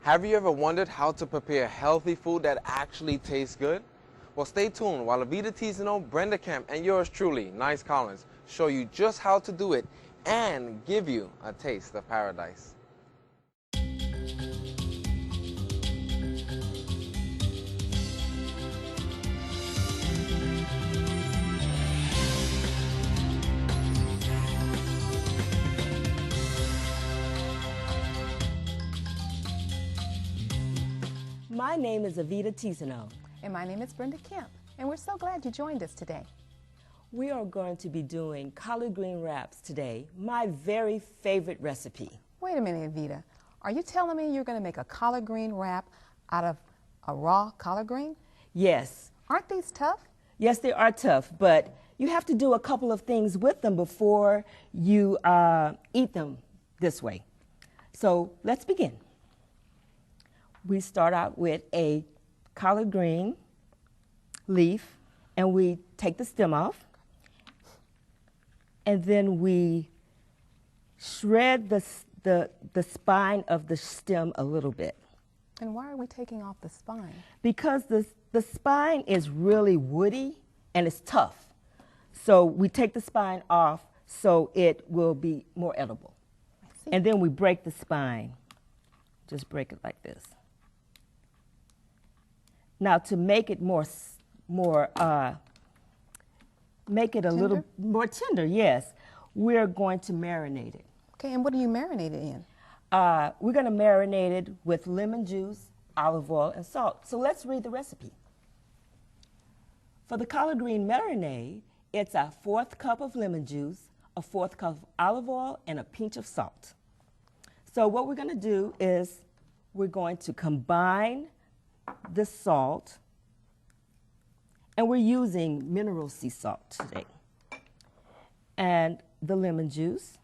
Have you ever wondered how to prepare healthy food that actually tastes good? Well, stay tuned while Avita Tizano, Brenda Kemp, and yours truly, Nice Collins, show you just how to do it and give you a taste of paradise. My name is Avita Tizano. And my name is Brenda Kemp, and we're so glad you joined us today. We are going to be doing collard green wraps today, my very favorite recipe. Wait a minute, Avita. Are you telling me you're going to make a collard green wrap out of a raw collard green? Yes. Aren't these tough? Yes, they are tough, but you have to do a couple of things with them before you eat them this way. So let's begin. We start out with a collard green leaf, and we take the stem off, and then we shred the spine of the stem a little bit. And why are we taking off the spine? Because the spine is really woody and it's tough. So we take the spine off so it will be more edible. I see. And then we break the spine. Just break it like this. Now, to make it make it a little more tender, yes, we're going to marinate it. Okay, and what do you marinate it in? We're going to marinate it with lemon juice, olive oil, and salt. So let's read the recipe. For the collard green marinade, it's a 1/4 cup of lemon juice, a 1/4 cup of olive oil, and a pinch of salt. So what we're going to do is we're going to combine the salt, and we're using mineral sea salt today, and the lemon juice,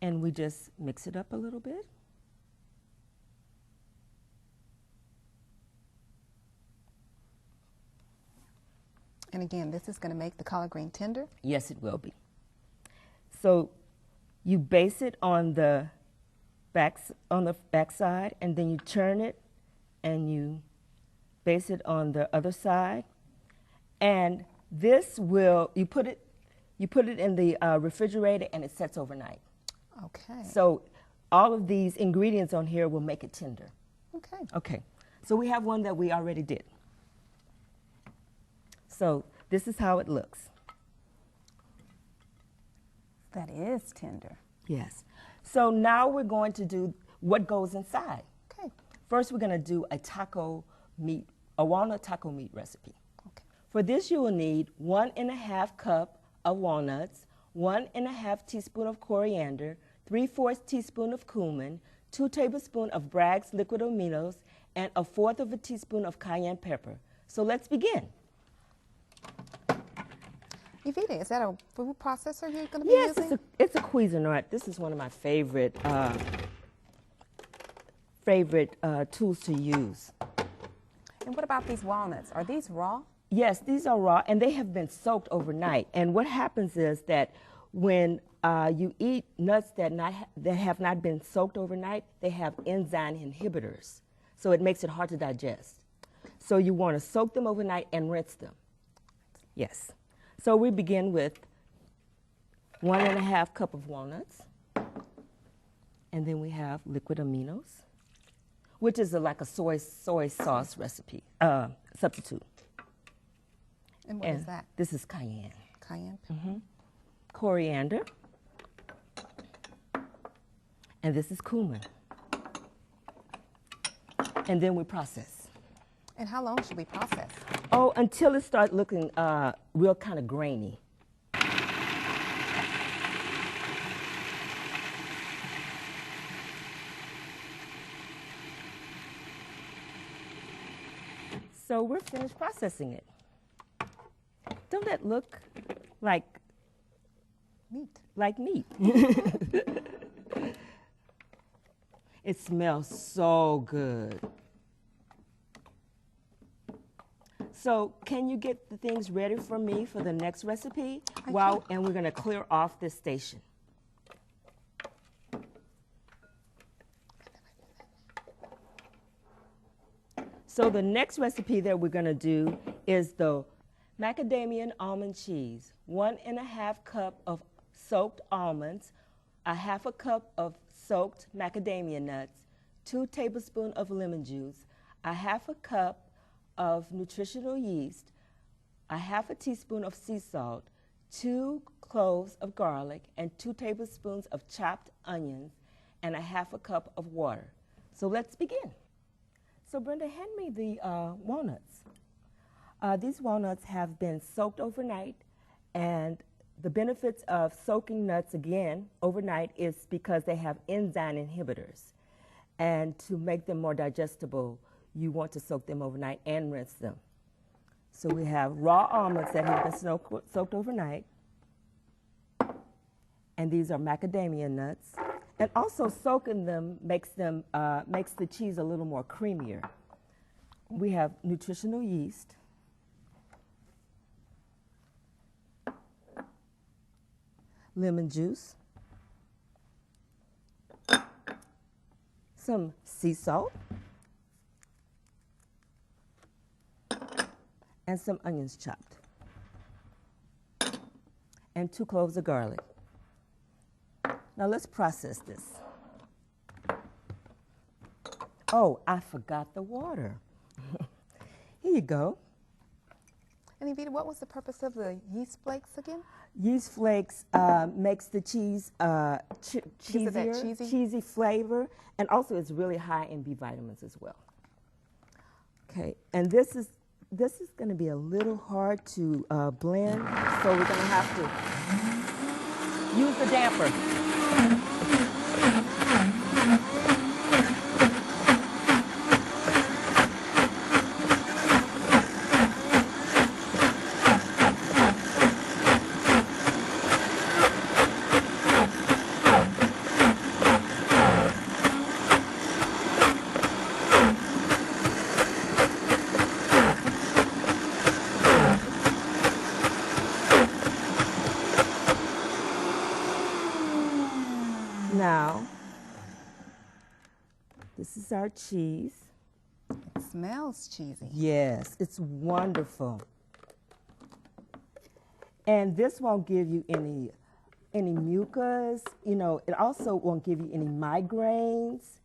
and we just mix it up a little bit. And again, this is going to make the collard green tender? Yes, it will be. So you base it on the back side, and then you turn it and you base it on the other side. And this will, you put it in the refrigerator, and it sets overnight. Okay. So all of these ingredients on here will make it tender. Okay. Okay. So we have one that we already did. So this is how it looks. That is tender. Yes. So now we're going to do what goes inside. Okay. First, we're going to do a walnut taco meat recipe. Okay. For this, you will need 1½ cup of walnuts, 1½ teaspoon of coriander, 3/4 teaspoon of cumin, 2 tablespoons of Bragg's liquid aminos, and a 1/4 teaspoon of cayenne pepper. So let's begin. Evita, is that a food processor you're going to be Yes, using? it's a Cuisinart. This is one of my favorite tools to use. And what about these walnuts? Are these raw? Yes, these are raw, and they have been soaked overnight. And what happens is that when you eat nuts that have not been soaked overnight, they have enzyme inhibitors. So it makes it hard to digest. So you want to soak them overnight and rinse them. Yes. So we begin with 1½ cup of walnuts. And then we have liquid aminos, which is like a soy sauce recipe, substitute. And what is that? This is cayenne. Cayenne pepper. Coriander. And this is cumin. And then we process. And how long should we process? Oh, until it starts looking real kind of grainy. So we're finished processing it. Don't that look like Meat. like meat? It smells so good. So can you get the things ready for me for the next recipe? And we're going to clear off this station. So the next recipe that we're going to do is the macadamia and almond cheese. 1.5 cup of soaked almonds, a 1/2 cup of soaked macadamia nuts, 2 tablespoons of lemon juice, a 1/2 cup of nutritional yeast, a 1/2 teaspoon of sea salt, 2 cloves of garlic, and 2 tablespoons of chopped onions, and a 1/2 cup of water. So let's begin. So Brenda, hand me the walnuts. These walnuts have been soaked overnight, and the benefits of soaking nuts again overnight is because they have enzyme inhibitors. And to make them more digestible, you want to soak them overnight and rinse them. So we have raw almonds that have been soaked overnight, and these are macadamia nuts. And also soaking them makes the cheese a little more creamier. We have nutritional yeast, lemon juice, some sea salt, and some onions chopped, and 2 cloves of garlic. Now let's process this. Oh, I forgot the water. Here you go. And Evita, what was the purpose of the yeast flakes again? Yeast flakes makes the cheese Gives it that cheesy flavor, and also it's really high in B vitamins as well. Okay, and this is going to be a little hard to blend, so we're going to have to use the damper. Now, this is our cheese. It smells cheesy. Yes, it's wonderful. And this won't give you any mucus. You know, it also won't give you any migraines,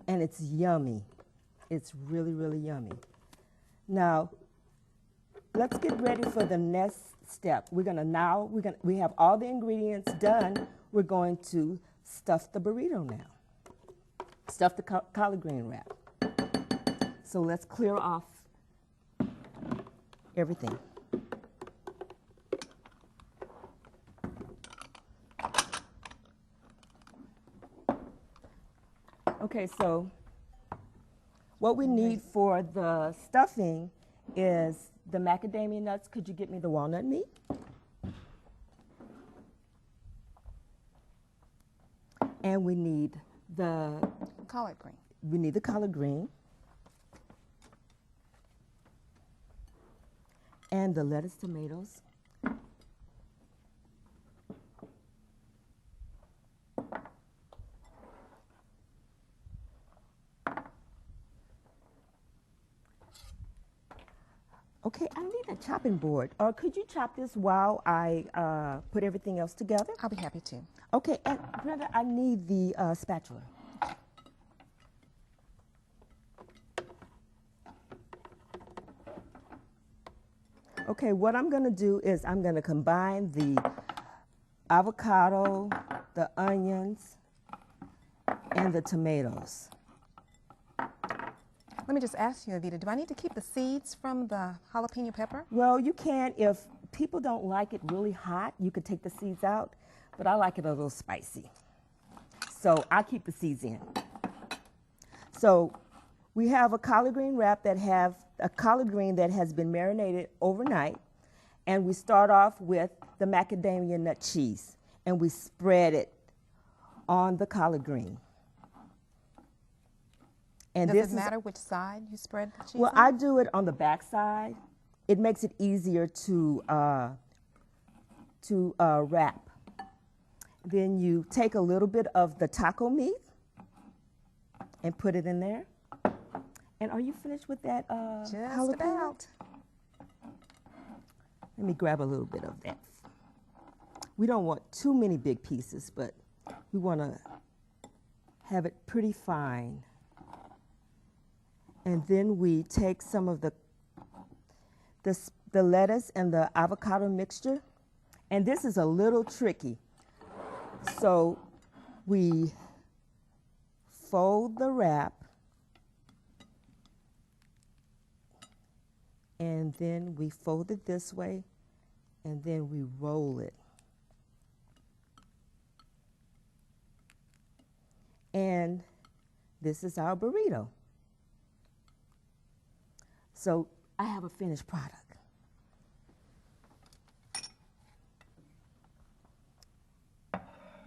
and it's yummy. It's really, really yummy. Now, let's get ready for the next step. We have all the ingredients done. We're going to stuff the burrito now. Stuff the collard green wrap. So let's clear off everything. Okay, so what we need for the stuffing is the macadamia nuts. Could you get me the walnut meat? And we need the Collard green. We need the collard green and the lettuce, tomatoes. Okay, I need a chopping board. Or could you chop this while I put everything else together? I'll be happy to. Okay, and Brenda, I need the spatula. Okay, what I'm going to do is I'm going to combine the avocado, the onions, and the tomatoes. Let me just ask you, Evita, do I need to keep the seeds from the jalapeno pepper? Well, you can. If people don't like it really hot, you could take the seeds out, but I like it a little spicy. So I'll keep the seeds in. So we have a collard green wrap that has been marinated overnight, and we start off with the macadamia nut cheese, and we spread it on the collard green. And Does it matter which side you spread the cheese Well, on? I do it on the back side. It makes it easier to wrap. Then you take a little bit of the taco meat and put it in there. And are you finished with that? Just jalapeno? about. Let me grab a little bit of that. We don't want too many big pieces, but we want to have it pretty fine. And then we take some of the lettuce and the avocado mixture. And this is a little tricky. So we fold the wrap, and then we fold it this way, and then we roll it. And this is our burrito. So I have a finished product.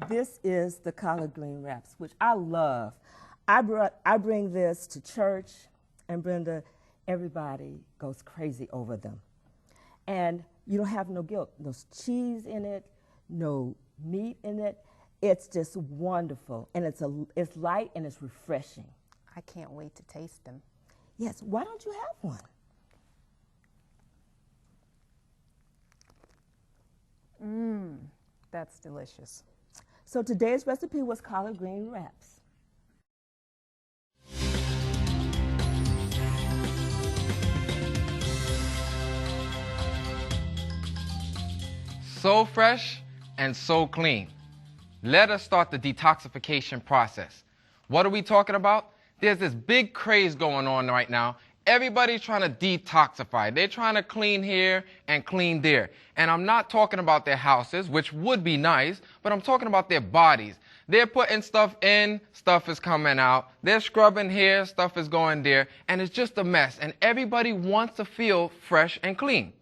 This is the collard green wraps, which I love. I bring this to church, and Brenda, everybody goes crazy over them. And you don't have no guilt. No cheese in it, no meat in it. It's just wonderful, and it's light and it's refreshing. I can't wait to taste them. Yes, why don't you have one? That's delicious. So today's recipe was collard green wraps. So fresh and so clean. Let us start the detoxification process. What are we talking about? There's this big craze going on right now. Everybody's trying to detoxify. They're trying to clean here and clean there. And I'm not talking about their houses, which would be nice, but I'm talking about their bodies. They're putting stuff in, stuff is coming out. They're scrubbing here, stuff is going there, and it's just a mess. And everybody wants to feel fresh and clean.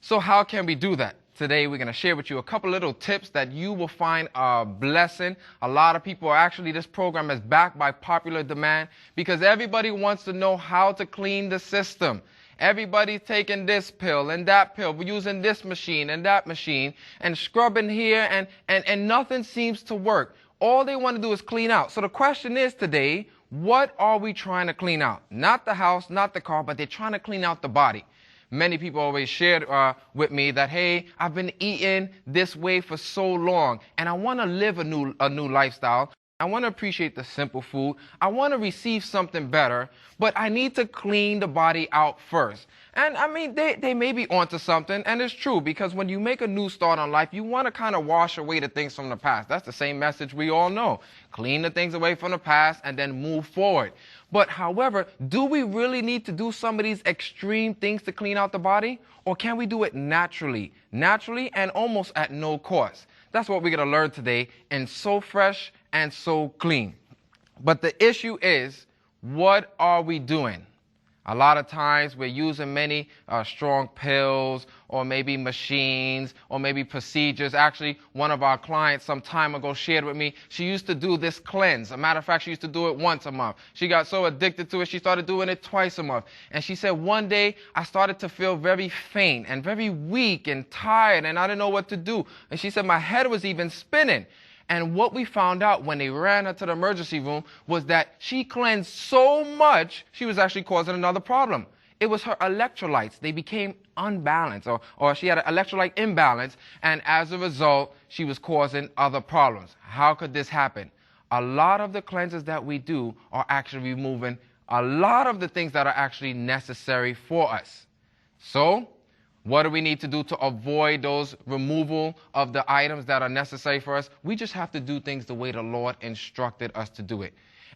So how can we do that? Today we're going to share with you a couple little tips that you will find a blessing. A lot of people are actually, this program is backed by popular demand because everybody wants to know how to clean the system. Everybody's taking this pill and that pill. We're using this machine and that machine and scrubbing here and nothing seems to work. All they want to do is clean out. So the question is today, what are we trying to clean out? Not the house, not the car, but they're trying to clean out the body. Many people always shared with me that, hey, I've been eating this way for so long, and I want to live a new lifestyle. I want to appreciate the simple food. I want to receive something better, but I need to clean the body out first. And I mean, they may be onto something, and it's true, because when you make a new start on life, you want to kind of wash away the things from the past. That's the same message we all know. Clean the things away from the past and then move forward. But however, do we really need to do some of these extreme things to clean out the body? Or can we do it naturally and almost at no cost? That's what we're going to learn today in So Fresh and So Clean. But the issue is, what are we doing? A lot of times we're using many strong pills or maybe machines or maybe procedures. Actually, one of our clients some time ago shared with me, she used to do this cleanse. As a matter of fact, she used to do it once a month. She got so addicted to it, she started doing it twice a month. And she said, one day I started to feel very faint and very weak and tired, and I didn't know what to do. And she said my head was even spinning. And what we found out when they ran her to the emergency room was that she cleansed so much, she was actually causing another problem. It was her electrolytes. They became unbalanced, or she had an electrolyte imbalance, and as a result, she was causing other problems. How could this happen? A lot of the cleanses that we do are actually removing a lot of the things that are actually necessary for us. So, what do we need to do to avoid those removal of the items that are necessary for us? We just have to do things the way the Lord instructed us to do it.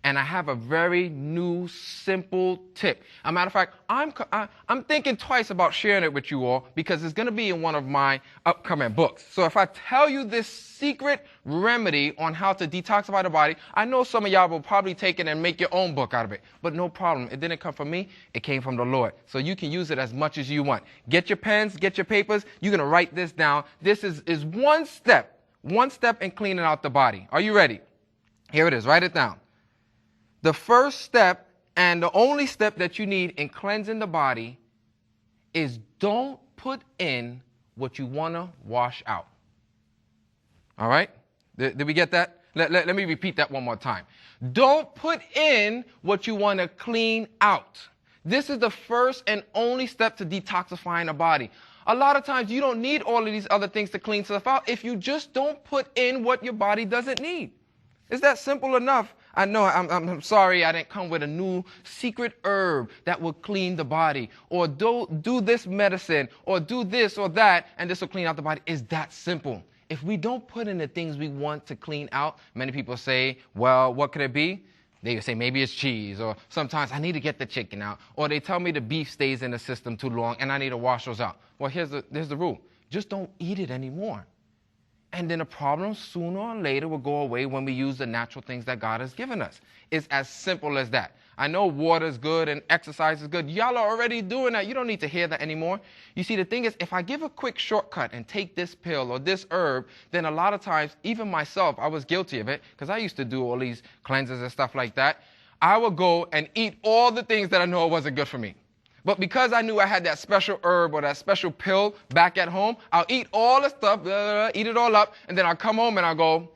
And I have a very new, simple tip. As a matter of fact, I'm thinking twice about sharing it with you all because it's going to be in one of my upcoming books. So if I tell you this secret remedy on how to detoxify the body, I know some of y'all will probably take it and make your own book out of it. But no problem. It didn't come from me. It came from the Lord. So you can use it as much as you want. Get your pens, get your papers. You're going to write this down. This is one step in cleaning out the body. Are you ready? Here it is. Write it down. The first step and the only step that you need in cleansing the body is don't put in what you want to wash out. All right? Did we get that? Let me repeat that one more time. Don't put in what you want to clean out. This is the first and only step to detoxifying the body. A lot of times you don't need all of these other things to clean stuff out if you just don't put in what your body doesn't need. It's that simple enough. I know, I'm sorry I didn't come with a new secret herb that will clean the body, or do this medicine, or do this or that, and this will clean out the body. It's that simple. If we don't put in the things we want to clean out, many people say, well, what could it be? They say maybe it's cheese, or sometimes I need to get the chicken out, or they tell me the beef stays in the system too long and I need to wash those out. Well, here's the rule. Just don't eat it anymore. And then the problem sooner or later will go away when we use the natural things that God has given us. It's as simple as that. I know water is good and exercise is good. Y'all are already doing that. You don't need to hear that anymore. You see, the thing is, if I give a quick shortcut and take this pill or this herb, then a lot of times, even myself, I was guilty of it, because I used to do all these cleanses and stuff like that. I would go and eat all the things that I know wasn't good for me. But because I knew I had that special herb or that special pill back at home, I'll eat all the stuff, eat it all up, and then I'll come home and I'll go,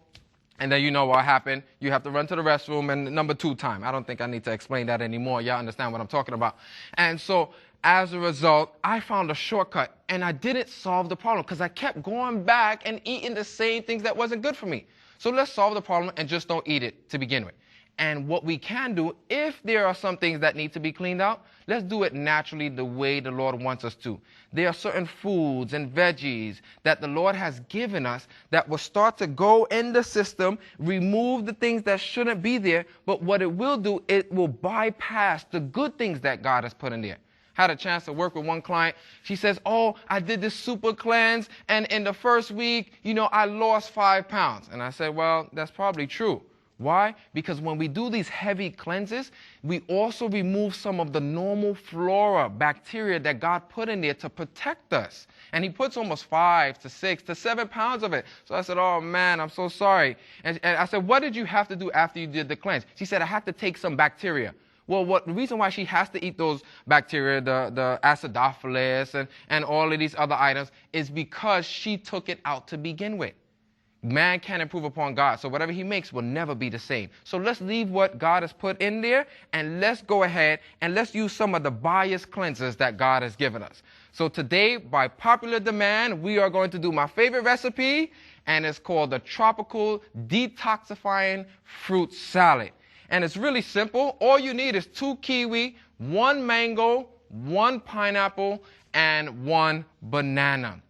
and then you know what happened. You have to run to the restroom and number 2 time. I don't think I need to explain that anymore. Y'all understand what I'm talking about. And so as a result, I found a shortcut, and I didn't solve the problem because I kept going back and eating the same things that wasn't good for me. So let's solve the problem and just don't eat it to begin with. And what we can do, if there are some things that need to be cleaned out, let's do it naturally the way the Lord wants us to. There are certain foods and veggies that the Lord has given us that will start to go in the system, remove the things that shouldn't be there, but what it will do, it will bypass the good things that God has put in there. Had a chance to work with one client. She says, oh, I did this super cleanse, and in the first week, I lost 5 pounds. And I said, well, that's probably true. Why? Because when we do these heavy cleanses, we also remove some of the normal flora, bacteria that God put in there to protect us. And he puts almost 5 to 6 to 7 pounds of it. So I said, oh man, I'm so sorry. And I said, what did you have to do after you did the cleanse? She said, I had to take some bacteria. Well, the reason why she has to eat those bacteria, the acidophilus and all of these other items, is because she took it out to begin with. Man can't improve upon God, so whatever he makes will never be the same. So let's leave what God has put in there, and let's go ahead and let's use some of the bias cleansers that God has given us. So today, by popular demand, we are going to do my favorite recipe, and it's called the Tropical Detoxifying Fruit Salad. And it's really simple. All you need is 2 kiwi, 1 mango, 1 pineapple, and 1 banana.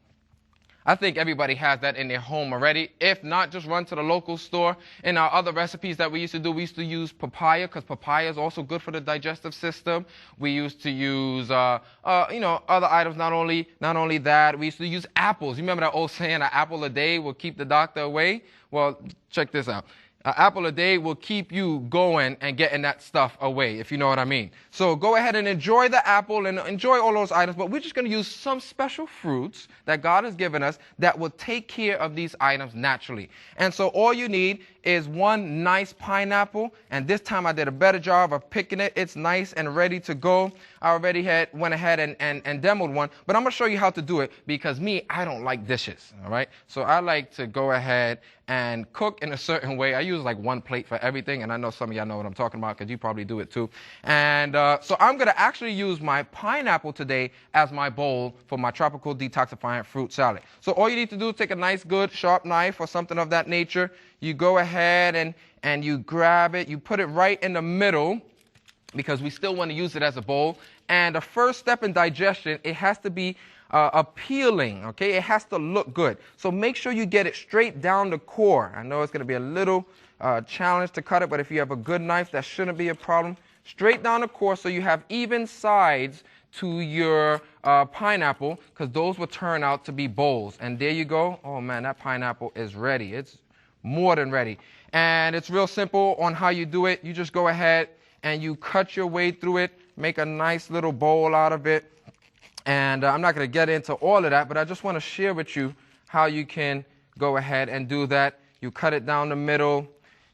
I think everybody has that in their home already. If not, just run to the local store. In our other recipes that we used to do, we used to use papaya, because papaya is also good for the digestive system. We used to use, other items. Not only that, we used to use apples. You remember that old saying, an apple a day will keep the doctor away? Well, check this out. An apple a day will keep you going and getting that stuff away, if you know what I mean. So go ahead and enjoy the apple and enjoy all those items, but we're just going to use some special fruits that God has given us that will take care of these items naturally. And so all you need is 1 nice pineapple, and this time I did a better job of picking it. It's nice and ready to go. I already went ahead and demoed one, but I'm going to show you how to do it, because I don't like dishes, all right? So I like to go ahead and cook in a certain way. I use like 1 plate for everything, and I know some of y'all know what I'm talking about because you probably do it too. And so I'm going to actually use my pineapple today as my bowl for my tropical detoxifying fruit salad. So all you need to do is take a nice, good, sharp knife or something of that nature. You go ahead and you grab it. You put it right in the middle, because we still want to use it as a bowl. And the first step in digestion, it has to be appealing, okay? It has to look good. So make sure you get it straight down the core. I know it's going to be a little challenge to cut it, but if you have a good knife, that shouldn't be a problem. Straight down the core so you have even sides to your pineapple, because those will turn out to be bowls. And there you go. Oh man, that pineapple is ready. It's more than ready. And it's real simple on how you do it. You just go ahead and you cut your way through it, make a nice little bowl out of it. And I'm not going to get into all of that, but I just want to share with you how you can go ahead and do that. You cut it down the middle.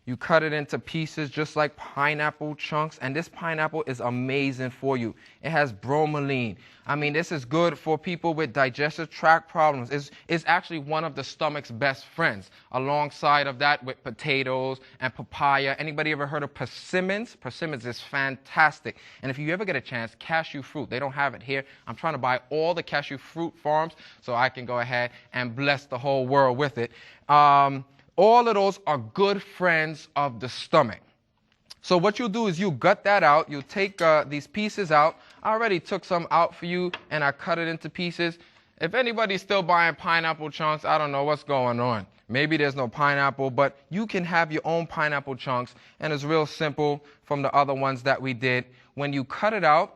You cut it into pieces just like pineapple chunks. And this pineapple is amazing for you. It has bromelain. I mean, this is good for people with digestive tract problems. It's actually one of the stomach's best friends. Alongside of that with potatoes and papaya. Anybody ever heard of persimmons? Persimmons is fantastic. And if you ever get a chance, cashew fruit. They don't have it here. I'm trying to buy all the cashew fruit farms so I can go ahead and bless the whole world with it. All of those are good friends of the stomach. So what you'll do is you gut that out. You'll take these pieces out. I already took some out for you, and I cut it into pieces. If anybody's still buying pineapple chunks, I don't know what's going on. Maybe there's no pineapple, but you can have your own pineapple chunks, and it's real simple from the other ones that we did. When you cut it out,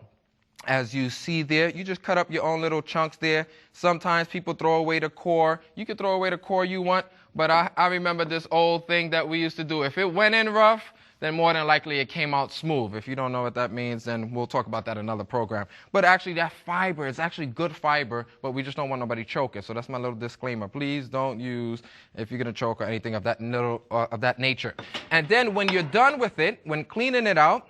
as you see there, you just cut up your own little chunks there. Sometimes people throw away the core. You can throw away the core you want, but I remember this old thing that we used to do. If it went in rough, then more than likely it came out smooth. If you don't know what that means, then we'll talk about that in another program. But actually that fiber is actually good fiber, but we just don't want nobody choking. So that's my little disclaimer. Please don't use if you're going to choke or anything of that nature. And then when you're done with it, when cleaning it out,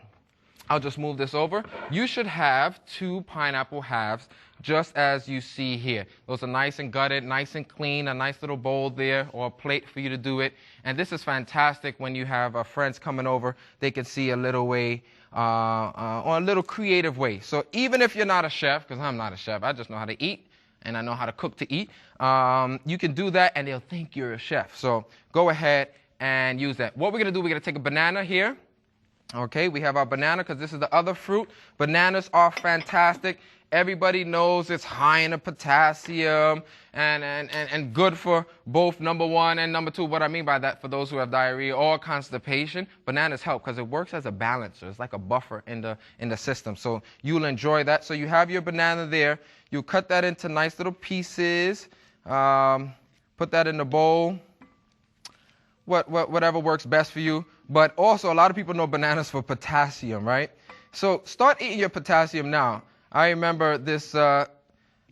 I'll just move this over. You should have 2 pineapple halves, just as you see here. Those are nice and gutted, nice and clean, a nice little bowl there or a plate for you to do it. And this is fantastic when you have friends coming over. They can see a little way, or a little creative way. So even if you're not a chef, because I'm not a chef, I just know how to eat, and I know how to cook to eat, you can do that and they'll think you're a chef. So go ahead and use that. What we're going to do, we're going to take a banana here. Okay, we have our banana because this is the other fruit. Bananas are fantastic. Everybody knows it's high in the potassium and good for both number 1 and number 2. What I mean by that, for those who have diarrhea or constipation, bananas help because it works as a balancer. It's like a buffer in the system. So you'll enjoy that. So you have your banana there. You cut that into nice little pieces. Put that in the bowl. Whatever works best for you. But also, a lot of people know bananas for potassium, right? So start eating your potassium now. I remember this,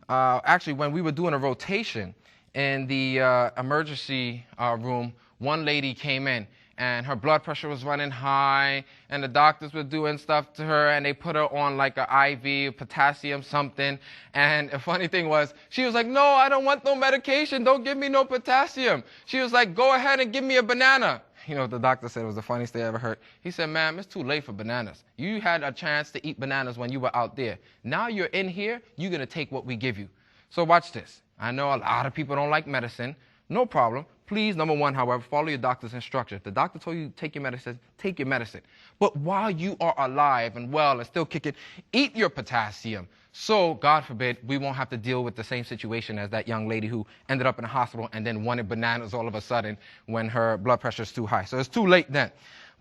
actually, when we were doing a rotation in the emergency room, one lady came in, and her blood pressure was running high, and the doctors were doing stuff to her, and they put her on like an IV, potassium something. And the funny thing was, she was like, no, I don't want no medication. Don't give me no potassium. She was like, go ahead and give me a banana. You know what the doctor said was the funniest thing I ever heard? He said, ma'am, it's too late for bananas. You had a chance to eat bananas when you were out there. Now you're in here, you're going to take what we give you. So watch this. I know a lot of people don't like medicine. No problem. Please, number 1, however, follow your doctor's instructions. If the doctor told you to take your medicine, take your medicine. But while you are alive and well and still kicking, eat your potassium. So, God forbid, we won't have to deal with the same situation as that young lady who ended up in the hospital and then wanted bananas all of a sudden when her blood pressure is too high. So it's too late then.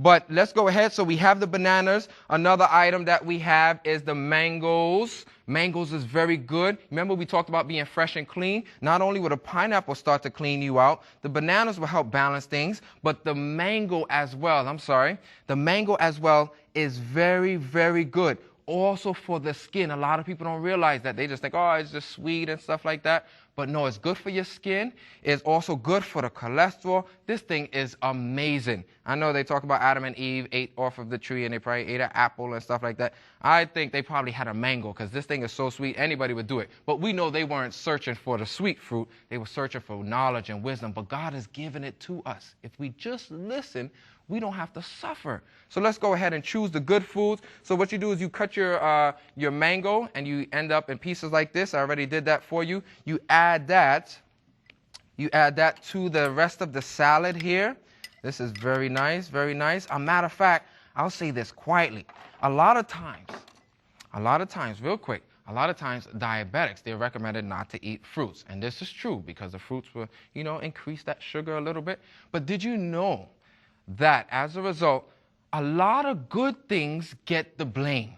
But let's go ahead. So we have the bananas. Another item that we have is the mangoes. Mangoes is very good. Remember we talked about being fresh and clean? Not only will the pineapple start to clean you out, the bananas will help balance things, but the mango as well, the mango as well is very, very good. Also for the skin. A lot of people don't realize that. They just think, oh, it's just sweet and stuff like that. But no, it's good for your skin. It's also good for the cholesterol. This thing is amazing. I know they talk about Adam and Eve ate off of the tree and they probably ate an apple and stuff like that. I think they probably had a mango because this thing is so sweet, anybody would do it. But we know they weren't searching for the sweet fruit. They were searching for knowledge and wisdom. But God has given it to us. If we just listen, we don't have to suffer. So let's go ahead and choose the good foods. So what you do is you cut your mango and you end up in pieces like this. I already did that for you. You add that to the rest of the salad here. This is very nice, very nice. A matter of fact, I'll say this quietly. A lot of times, real quick, a lot of times diabetics, they're recommended not to eat fruits. And this is true because the fruits will, increase that sugar a little bit. But did you know that as a result, a lot of good things get the blame?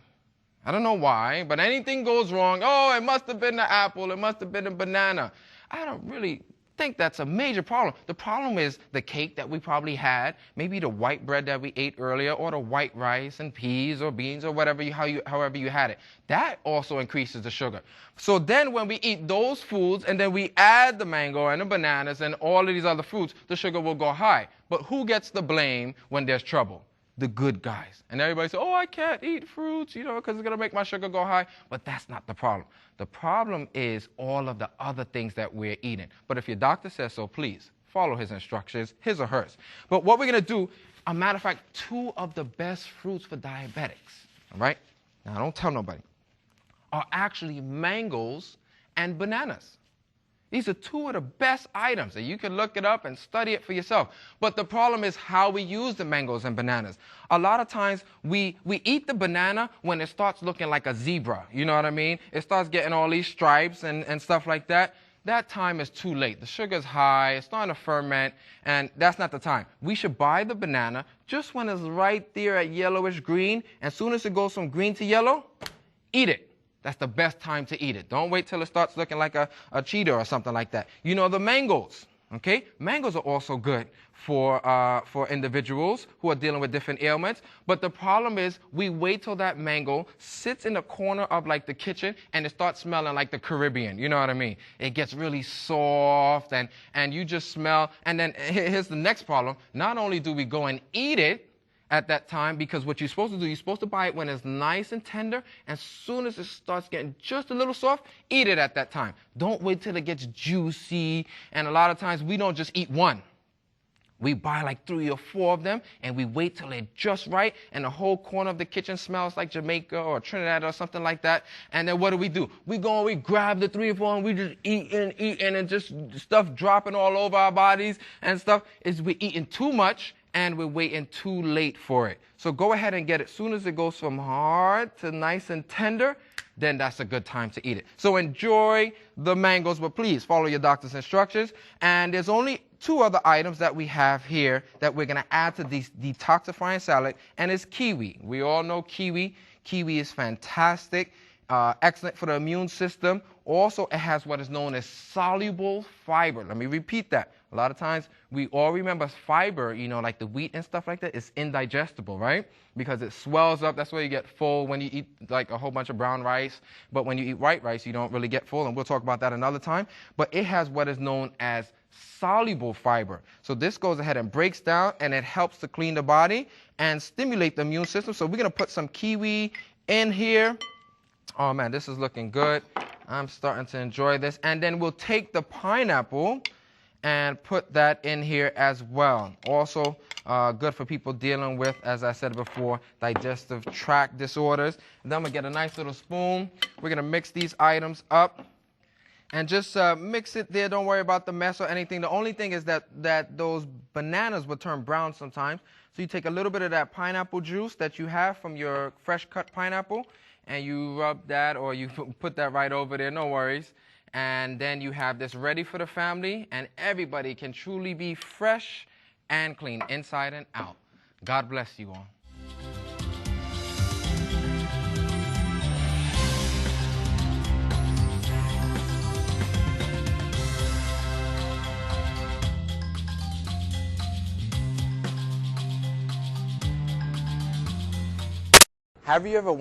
I don't know why, but anything goes wrong, oh, it must have been the apple, it must have been a banana. I don't really think that's a major problem. The problem is the cake that we probably had, maybe the white bread that we ate earlier, or the white rice and peas or beans or whatever however you had it. That also increases the sugar. So then when we eat those foods and then we add the mango and the bananas and all of these other fruits, the sugar will go high. But who gets the blame when there's trouble? The good guys. And everybody says, oh, I can't eat fruits, because it's going to make my sugar go high. But that's not the problem. The problem is all of the other things that we're eating. But if your doctor says so, please follow his instructions, his or hers. But what we're going to do, a matter of fact, 2 of the best fruits for diabetics, all right? Now, don't tell nobody, are actually mangoes and bananas. These are 2 of the best items, and you can look it up and study it for yourself. But the problem is how we use the mangoes and bananas. A lot of times we eat the banana when it starts looking like a zebra. You know what I mean? It starts getting all these stripes and stuff like that. That time is too late. The sugar's high, it's starting to ferment, and that's not the time. We should buy the banana just when it's right there at yellowish green. As soon as it goes from green to yellow, eat it. That's the best time to eat it. Don't wait till it starts looking like a cheetah or something like that. The mangoes, okay? Mangoes are also good for individuals who are dealing with different ailments. But the problem is we wait till that mango sits in the corner of like the kitchen and it starts smelling like the Caribbean. You know what I mean? It gets really soft and you just smell. And then here's the next problem. Not only do we go and eat it at that time, because what you're supposed to do, you're supposed to buy it when it's nice and tender. As soon as it starts getting just a little soft, eat it at that time. Don't wait till it gets juicy. And a lot of times we don't just eat one. We buy like 3 or 4 of them, and we wait till they're just right, and the whole corner of the kitchen smells like Jamaica or Trinidad or something like that. And then what do? We go and we grab the 3 or 4, and we just eat, and just stuff dropping all over our bodies and stuff. We're eating too much, and we're waiting too late for it. So go ahead and get it. As soon as it goes from hard to nice and tender, then that's a good time to eat it. So enjoy the mangoes, but please follow your doctor's instructions. And there's only 2 other items that we have here that we're going to add to this detoxifying salad, and it's kiwi. We all know kiwi. Kiwi is fantastic, excellent for the immune system. Also, it has what is known as soluble fiber. Let me repeat that. A lot of times we all remember fiber, like the wheat and stuff like that, is indigestible, right? Because it swells up. That's why you get full when you eat like a whole bunch of brown rice. But when you eat white rice, you don't really get full, and we'll talk about that another time. But it has what is known as soluble fiber. So this goes ahead and breaks down, and it helps to clean the body and stimulate the immune system. So we're going to put some kiwi in here. Oh, man, this is looking good. I'm starting to enjoy this. And then we'll take the pineapple and put that in here as well. Also good for people dealing with, as I said before, digestive tract disorders. And then I'm going to get a nice little spoon. We're going to mix these items up. And just mix it there. Don't worry about the mess or anything. The only thing is that those bananas will turn brown sometimes. So you take a little bit of that pineapple juice that you have from your fresh cut pineapple, and you rub that, or you put that right over there. No worries. And then you have this ready for the family, and everybody can truly be fresh and clean inside and out. God bless you all. Have you ever